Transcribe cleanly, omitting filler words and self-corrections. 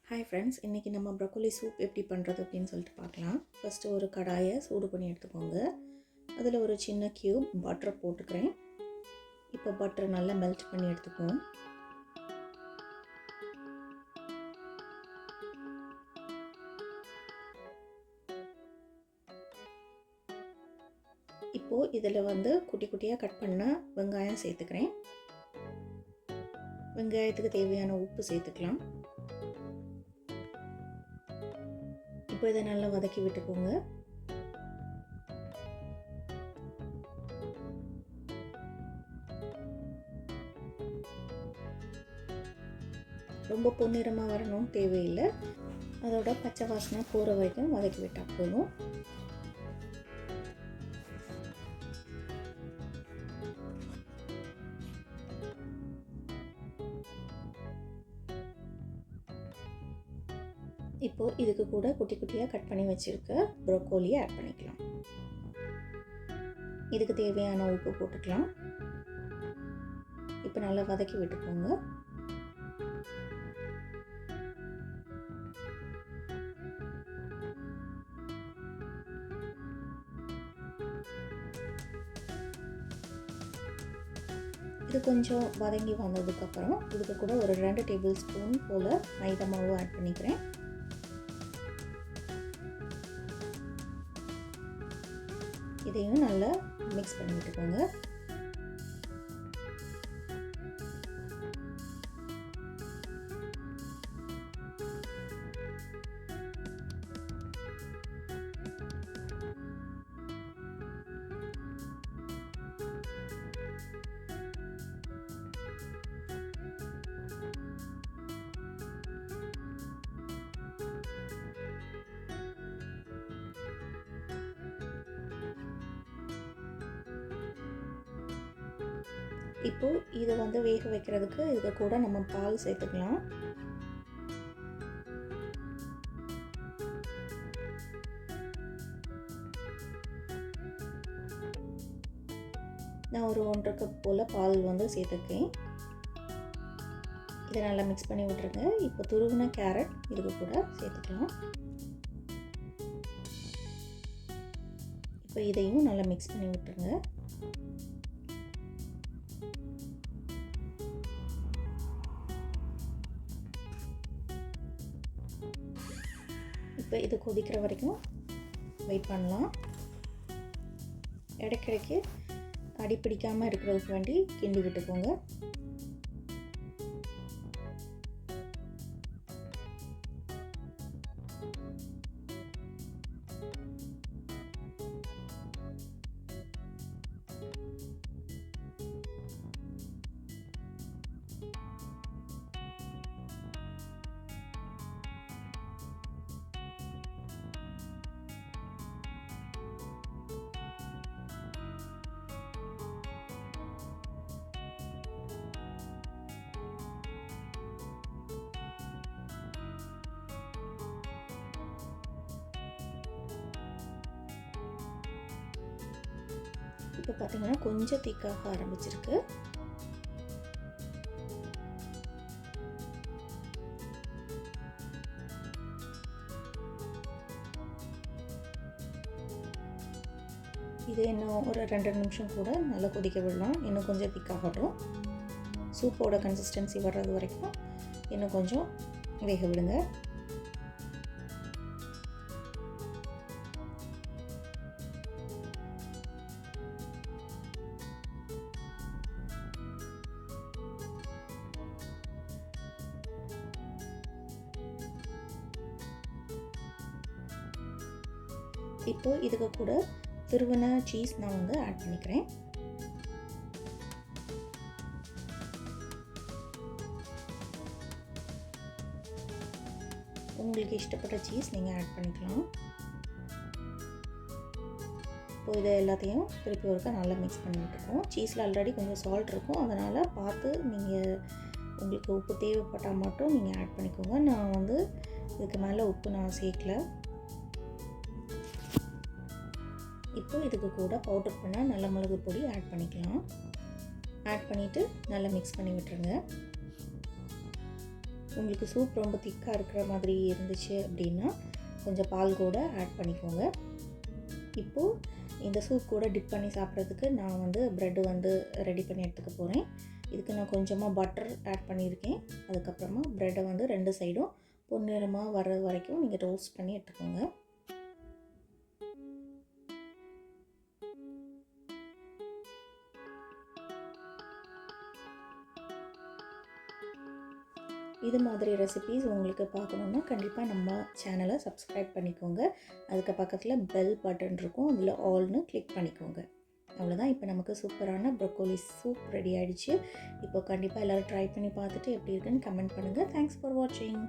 Hi friends, இன்றைக்கி நம்ம broccoli soup எப்படி பண்ணுறது அப்படின்னு சொல்லிட்டு பார்க்கலாம். ஃபஸ்ட்டு ஒரு கடாயை சூடு பண்ணி எடுத்துக்கோங்க. அதில் ஒரு சின்ன க்யூப் பட்டர் போட்டுக்கிறேன். இப்போ பட்டர் நல்லா மெல்ட் பண்ணி எடுத்துக்குவோம். இப்போது இதில் குட்டி குட்டியாக கட் பண்ண வெங்காயம் சேர்த்துக்கிறேன். வெங்காயத்துக்கு தேவையான உப்பு சேர்த்துக்கலாம். இப்போ இதை நல்லா வதக்கி விட்டுக்கோங்க. ரொம்ப பொன்னிறமாக வரணும் தேவையில்லை. அதோட பச்சை வாசனை போகிற வரைக்கும் வதக்கி விட்டால் போதும். இப்போது இதுக்கு கூட குட்டி குட்டியாக கட் பண்ணி வச்சுருக்க ப்ரோக்கோலியை ஆட் பண்ணிக்கலாம். இதுக்கு தேவையான உப்பு போட்டுக்கலாம். இப்போ நல்லா வதக்கி விட்டுக்கோங்க. இது கொஞ்சம் வதங்கி வந்ததுக்கப்புறம் இதுக்கு கூட ஒரு 2 டேபிள் ஸ்பூன் போல் மைதா மாவு ஆட் பண்ணிக்கிறேன். இதையும் நல்லா மிக்ஸ் பண்ணி விட்டுக்கோங்க. இப்போது இதை வேக வைக்கிறதுக்கு இதுக்கு கூட நம்ம பால் சேர்த்துக்கலாம். நான் ஒரு 1.5 கப் போல் பால் சேர்த்துருக்கேன். இதை நல்லா மிக்ஸ் பண்ணி விட்டுருங்க. இப்போ துருவின கேரட் இதுக்கு கூட சேர்த்துக்கலாம். இப்போ இதையும் நல்லா மிக்ஸ் பண்ணி விட்டுருங்க. இப்போ இது கொதிக்கிற வரைக்கும் வெயிட் பண்ணலாம். இடைக்கிடைக்கு அடி பிடிக்காமல் இருக்கிறதுக்கு வேண்டி கிண்டி விட்டுக்கோங்க. இப்போ பார்த்தீங்கன்னா கொஞ்சம் திக்காக ஆரம்பிச்சிருக்கு. இது இன்னும் ஒரு 2 நிமிஷம் கூட நல்லா கொதிக்க விடலாம். இன்னும் கொஞ்சம் திக்காகட்டும். சூப்போட கன்சிஸ்டன்சி வர்றது வரைக்கும் இன்னும் கொஞ்சம் வேக விடுங்க. இப்போ இதுக்கு கூட துருவின சீஸ் நான் ஆட் பண்ணிக்கிறேன். உங்களுக்கு இஷ்டப்பட்ட சீஸ் நீங்கள் ஆட் பண்ணிக்கலாம். இப்போ இதை எல்லாத்தையும் திருப்பி ஒருக்கா நல்லா மிக்ஸ் பண்ணி விட்டுருக்கோம். சீஸில் ஆல்ரெடி கொஞ்சம் சால்ட் இருக்கும், அதனால் பார்த்து நீங்கள் உங்களுக்கு உப்பு தேவைப்பட்டால் மட்டும் நீங்கள் ஆட் பண்ணிக்கோங்க. நான் இதுக்கு மேலே உப்பு நான் சேர்க்கல. இப்போ இதுக்கு கூட பவுடர் பண்ண நல்ல மிளகு பொடி ஆட் பண்ணிக்கலாம். ஆட் பண்ணிவிட்டு நல்லா மிக்ஸ் பண்ணி விட்டுருங்க. உங்களுக்கு சூப் ரொம்ப திக்காக இருக்கிற மாதிரி இருந்துச்சு அப்படின்னா கொஞ்சம் பால் கூட ஆட் பண்ணிக்கோங்க. இப்போது இந்த சூப் கூட டிப் பண்ணி சாப்பிட்றதுக்கு நான் வந்து ப்ரெட்டு வந்து ரெடி பண்ணி எடுத்துக்க போகிறேன். இதுக்கு நான் கொஞ்சமாக பட்டர் ஆட் பண்ணியிருக்கேன். அதுக்கப்புறமா ப்ரெட்டை வந்து 2 சைடும் பொன்னிறமாக வர வரைக்கும் நீங்கள் ரோஸ்ட் பண்ணி எடுத்துக்கோங்க. இது மாதிரி ரெசிபீஸ் உங்களுக்கு பார்க்கணுன்னா கண்டிப்பாக நம்ம சேனலை சப்ஸ்கிரைப் பண்ணிக்கோங்க. அதுக்கு பக்கத்தில் பெல் பட்டன் இருக்கும், அதில் ஆல்னு கிளிக் பண்ணிக்கோங்க. அவ்வளோதான். இப்போ நமக்கு சூப்பரான ப்ரோக்கோலி சூப் ரெடி ஆகிடுச்சு. இப்போ கண்டிப்பாக எல்லோரும் ட்ரை பண்ணி பார்த்துட்டு எப்படி இருக்குன்னு கமெண்ட் பண்ணுங்கள். தேங்க்ஸ் ஃபார் வாட்சிங்.